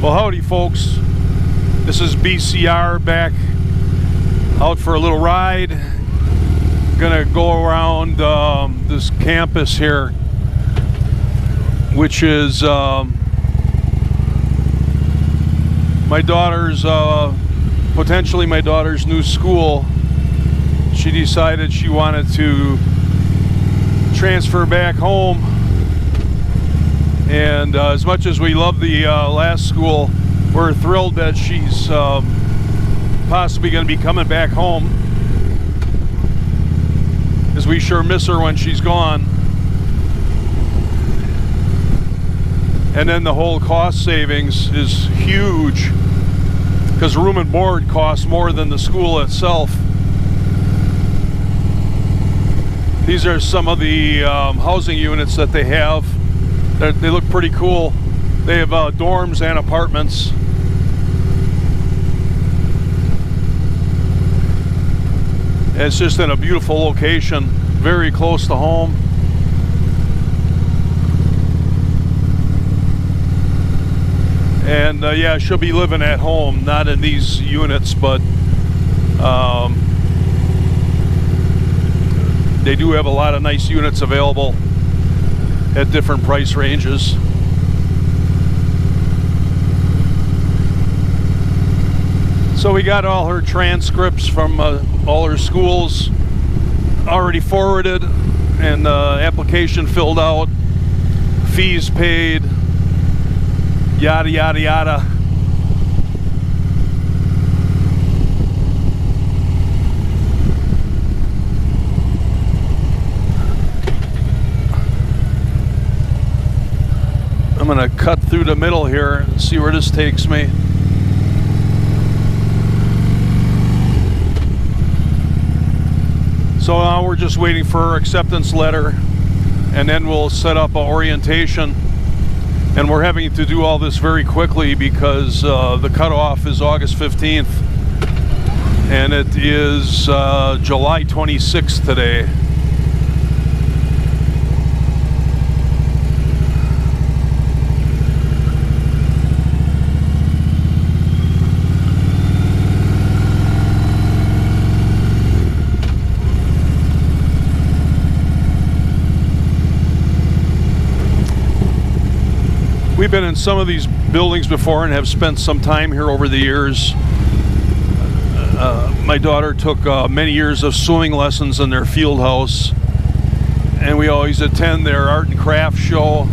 Well, howdy folks, this is BCR back out for a little ride. Gonna go around this campus here, which is my daughter's, potentially my daughter's new school. She decided she wanted to transfer back home. And as much as we love the last school, we're thrilled that she's possibly going to be coming back home, as we sure miss her when she's gone. And then the whole cost savings is huge, because room and board costs more than the school itself. These are some of the housing units that they have. They look pretty cool. They have dorms and apartments. It's just in a beautiful location, very close to home. And yeah, she'll be living at home, not in these units, but they do have a lot of nice units available at different price ranges. So we got all her transcripts from all her schools already forwarded, and application filled out, fees paid, yada yada yada. I'm gonna cut through the middle here and see where this takes me. So now we're just waiting for her acceptance letter, and then we'll set up an orientation. And we're having to do all this very quickly because the cutoff is August 15th, and it is July 26th today. We've been in some of these buildings before and have spent some time here over the years. My daughter took many years of swimming lessons in their field house, and we always attend their art and craft show,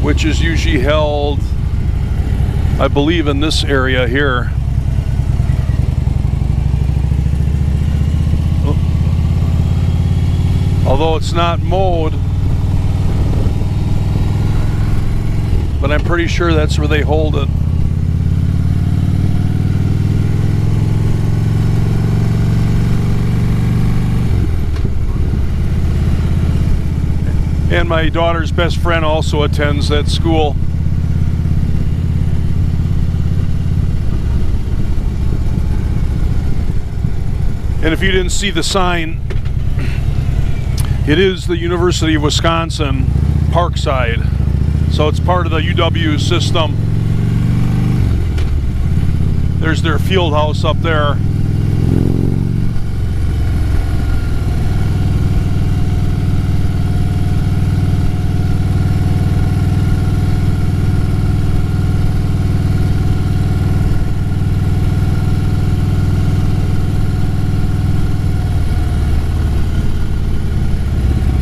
which is usually held, I believe, in this area here. Although it's not mowed, but I'm pretty sure that's where they hold it. And my daughter's best friend also attends that school. And if you didn't see the sign, it is the University of Wisconsin Parkside. So it's part of the UW system. There's their field house up there.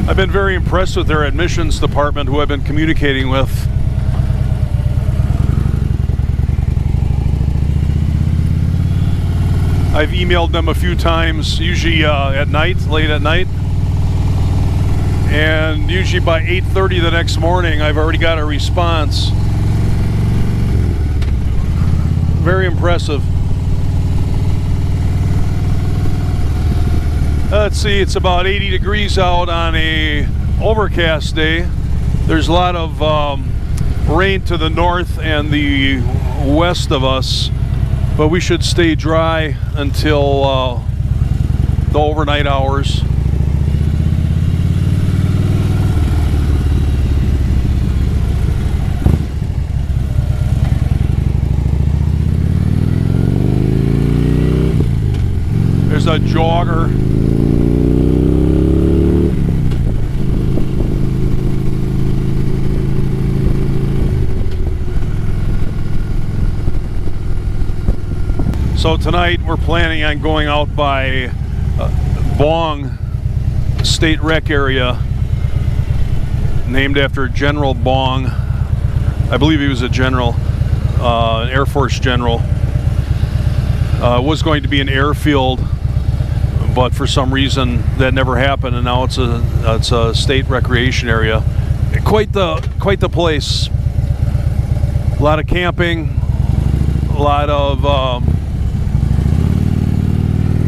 I've been very impressed with their admissions department, who I've been communicating with. I've emailed them a few times, usually at night, late at night. And usually by 8:30 the next morning, I've already got a response. Very impressive. Let's see, it's about 80 degrees out on a overcast day. There's a lot of rain to the north and the west of us, but we should stay dry until the overnight hours. a jogger. So tonight we're planning on going out by Bong State Rec area, named after General Bong. I believe he was a general, an Air Force general. It was going to be an airfield, but for some reason that never happened, and now it's a state recreation area. Quite the place. A lot of camping, a lot of.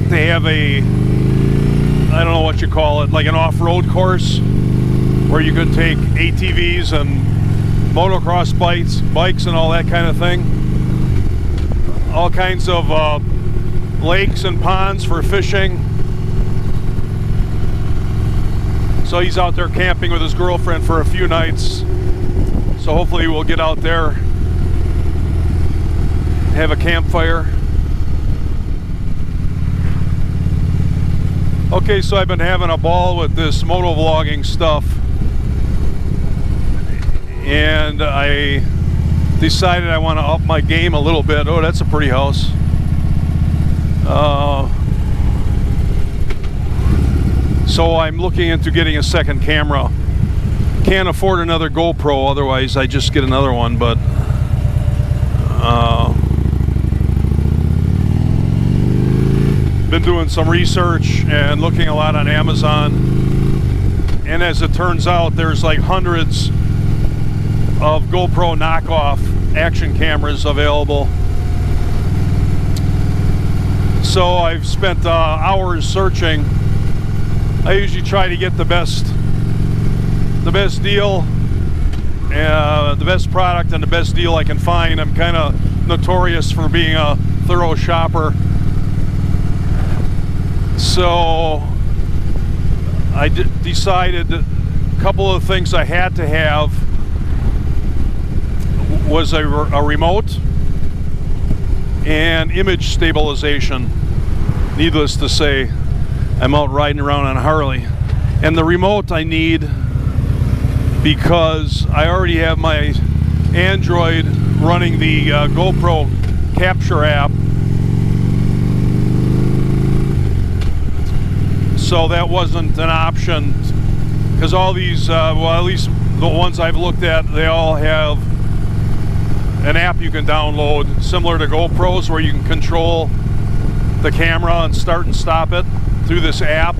They have a, I don't know what you call it, like an off-road course where you could take ATVs and motocross bikes and all that kind of thing. All kinds of lakes and ponds for fishing. So he's out there camping with his girlfriend for a few nights. So hopefully we'll get out there, have a campfire. Okay, so I've been having a ball with this motovlogging stuff, and I decided I want to up my game a little bit. Oh, that's a pretty house. So I'm looking into getting a second camera. Can't afford another GoPro, otherwise I just get another one, but been doing some research and looking a lot on Amazon, and as it turns out, there's like hundreds of GoPro knockoff action cameras available. So I've spent hours searching. I usually try to get the best deal, the best product and the best deal I can find. I'm kind of notorious for being a thorough shopper. So I decided that a couple of things I had to have was a remote and image stabilization. Needless to say, I'm out riding around on a Harley. And the remote I need because I already have my Android running the GoPro capture app. So that wasn't an option, because all these, well, at least the ones I've looked at, they all have an app you can download similar to GoPros, where you can control the camera and start and stop it through this app.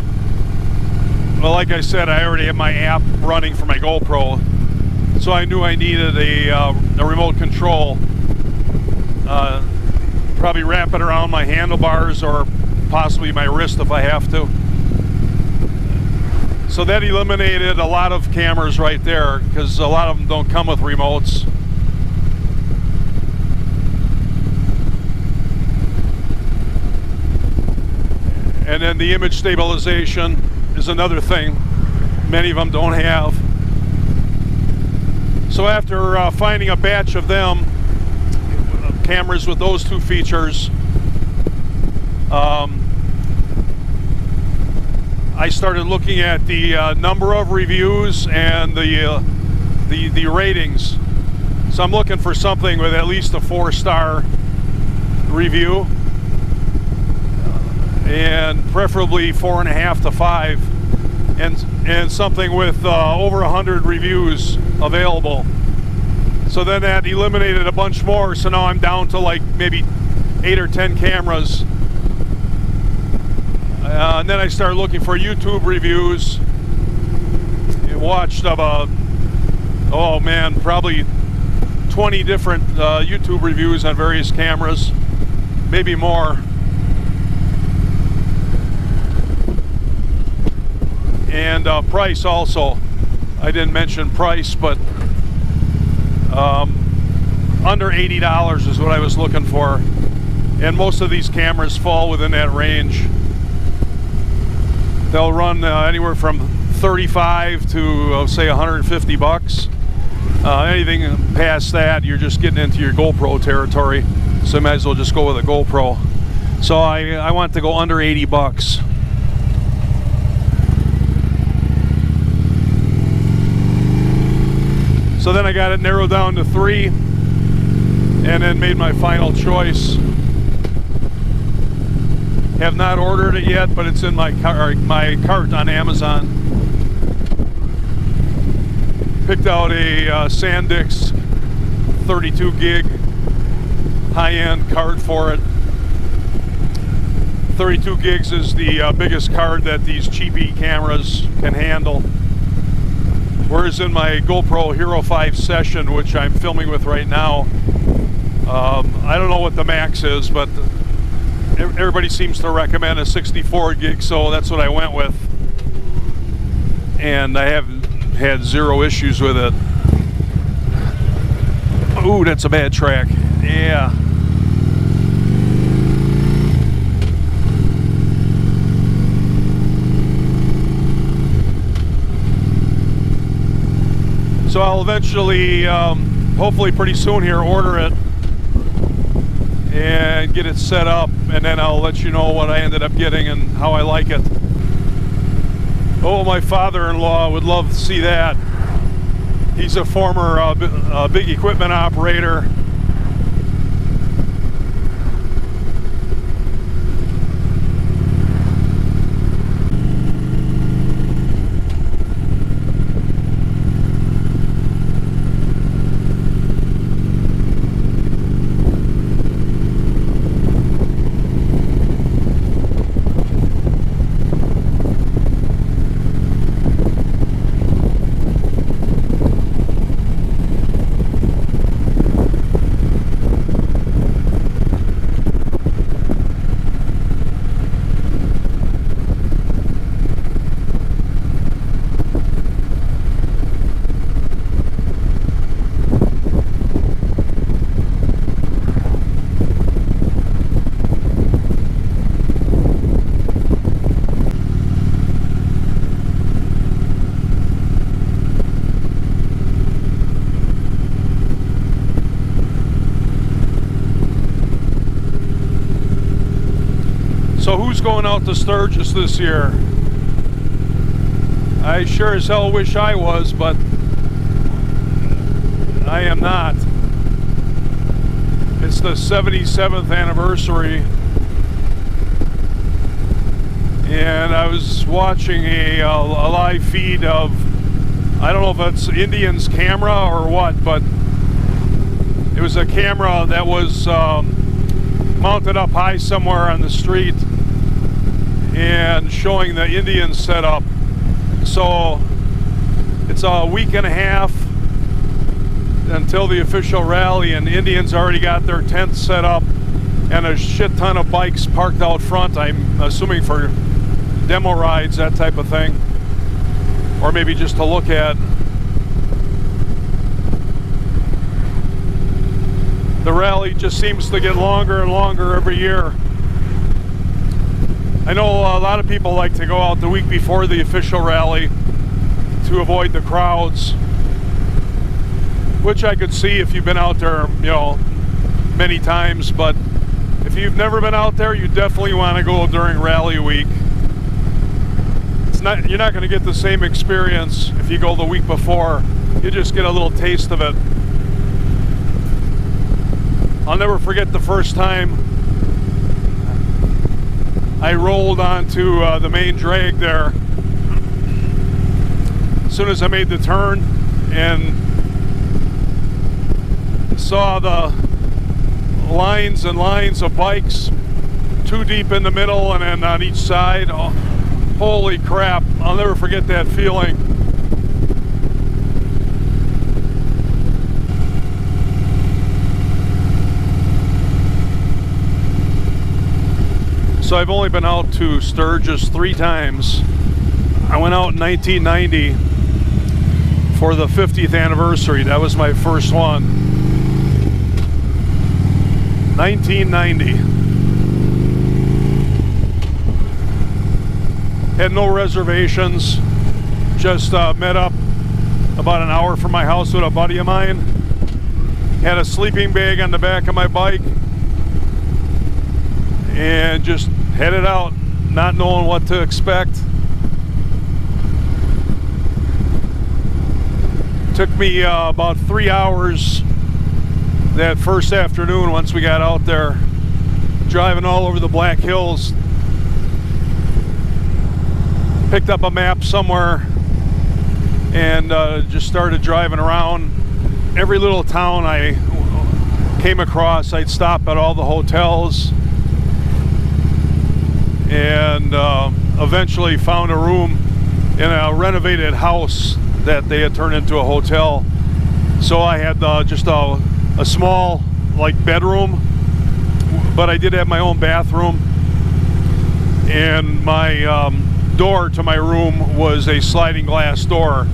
Well, like I said, I already have my app running for my GoPro, so I knew I needed a remote control. Probably wrap it around my handlebars or possibly my wrist if I have to. So that eliminated a lot of cameras right there, because a lot of them don't come with remotes. And then the image stabilization is another thing many of them don't have. So after finding a batch of them, cameras with those two features, I started looking at the number of reviews and the ratings. So I'm looking for something with at least a 4-star review, and preferably 4.5 to 5, and something with over 100 reviews available. So then that eliminated a bunch more. So now I'm down to like maybe 8 or 10 cameras. And then I started looking for YouTube reviews. I watched about, oh man, probably 20 different YouTube reviews on various cameras, maybe more. And price also. I didn't mention price, but under $80 is what I was looking for. And most of these cameras fall within that range. They'll run anywhere from 35 to say 150 bucks. Anything past that, you're just getting into your GoPro territory. So you might as well just go with a GoPro. So I want to go under 80 bucks. So then I got it narrowed down to 3, and then made my final choice. Have not ordered it yet, but it's in my cart on Amazon. Picked out a SanDisk 32 gig high-end card for it. 32 gigs is the biggest card that these cheapy cameras can handle. Whereas in my GoPro Hero 5 Session, which I'm filming with right now, I don't know what the max is, but everybody seems to recommend a 64 gig, so that's what I went with. And I have had zero issues with it. Ooh, that's a bad track. Yeah. So I'll eventually, hopefully pretty soon here, order it and get it set up, and then I'll let you know what I ended up getting and how I like it. Oh, my father-in-law would love to see that. He's a former big equipment operator. So who's going out to Sturgis this year? I sure as hell wish I was, but I am not. It's the 77th anniversary, and I was watching a live feed of, I don't know if it's Indian's camera or what, but it was a camera that was mounted up high somewhere on the street and showing the Indian setup. So it's a week and a half until the official rally, and the Indians already got their tent set up and a shit ton of bikes parked out front, I'm assuming for demo rides, that type of thing, or maybe just to look at. The rally just seems to get longer and longer every year. I know a lot of people like to go out the week before the official rally to avoid the crowds, which I could see if you've been out there, you know, many times. But if you've never been out there, you definitely want to go during rally week. You're not going to get the same experience if you go the week before. You just get a little taste of it. I'll never forget the first time I rolled onto the main drag there. As soon as I made the turn and saw the lines and lines of bikes, two deep in the middle and then on each side, oh, holy crap, I'll never forget that feeling. So I've only been out to Sturgis 3 times. I went out in 1990 for the 50th anniversary. That was my first one. 1990. Had no reservations. Just met up about an hour from my house with a buddy of mine. Had a sleeping bag on the back of my bike. and just headed out, not knowing what to expect. Took me about 3 hours that first afternoon once we got out there, driving all over the Black Hills. Picked up a map somewhere and just started driving around. Every little town I came across, I'd stop at all the hotels, and eventually found a room in a renovated house that they had turned into a hotel. So I had just a small like bedroom, but I did have my own bathroom, and my door to my room was a sliding glass door.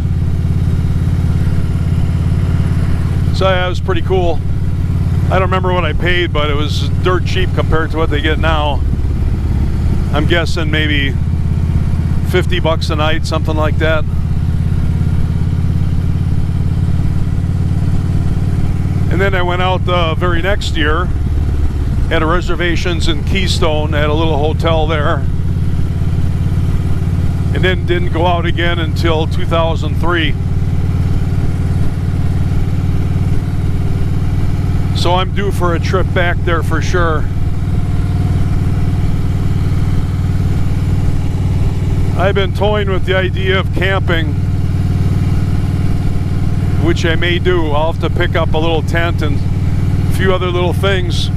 So that was pretty cool. I don't remember what I paid, but it was dirt cheap compared to what they get now. I'm guessing maybe 50 bucks a night, something like that. And then I went out the very next year, had reservations in Keystone, had a little hotel there, and then didn't go out again until 2003. So I'm due for a trip back there for sure. I've been toying with the idea of camping, which I may do. I'll have to pick up a little tent and a few other little things,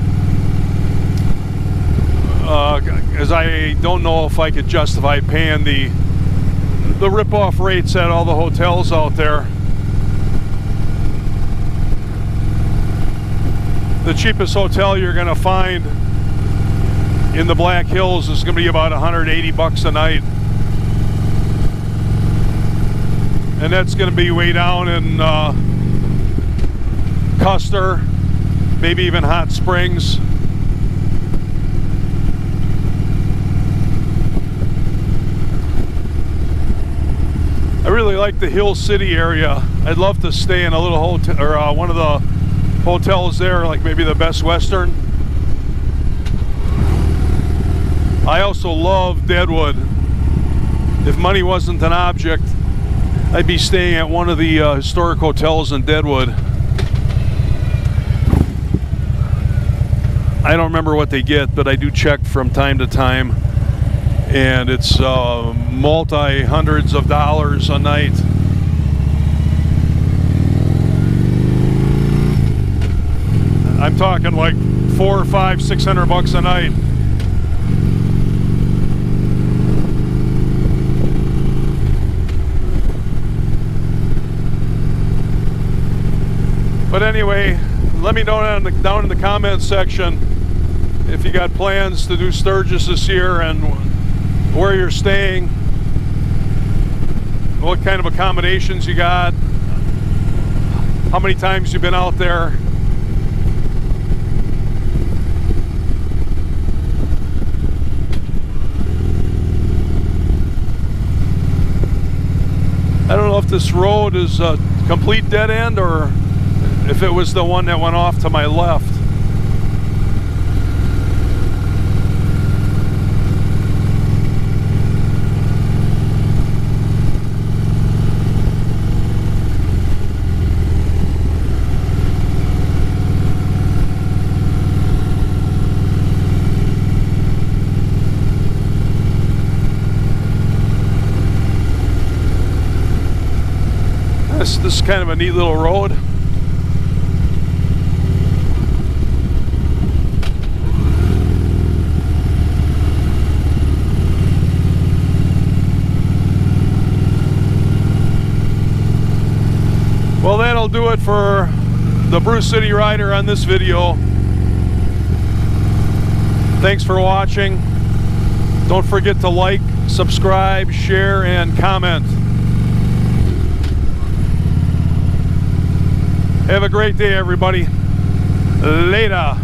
as I don't know if I could justify paying the rip-off rates at all the hotels out there. The cheapest hotel you're going to find in the Black Hills is going to be about 180 bucks a night. And that's going to be way down in Custer, maybe even Hot Springs. I really like the Hill City area. I'd love to stay in a little hotel, or one of the hotels there, like maybe the Best Western. I also love Deadwood. If money wasn't an object, I'd be staying at one of the historic hotels in Deadwood. I don't remember what they get, but I do check from time to time, and it's multi-hundreds of dollars a night. I'm talking like 400, 500, 600 bucks a night. But anyway, let me know down in the comments section if you got plans to do Sturgis this year and where you're staying, what kind of accommodations you got, how many times you've been out there. I don't know if this road is a complete dead end or if it was the one that went off to my left. This is kind of a neat little road. Well, that'll do it for the Bruce City Rider on this video. Thanks for watching. Don't forget to like, subscribe, share, and comment. Have a great day, everybody. Later.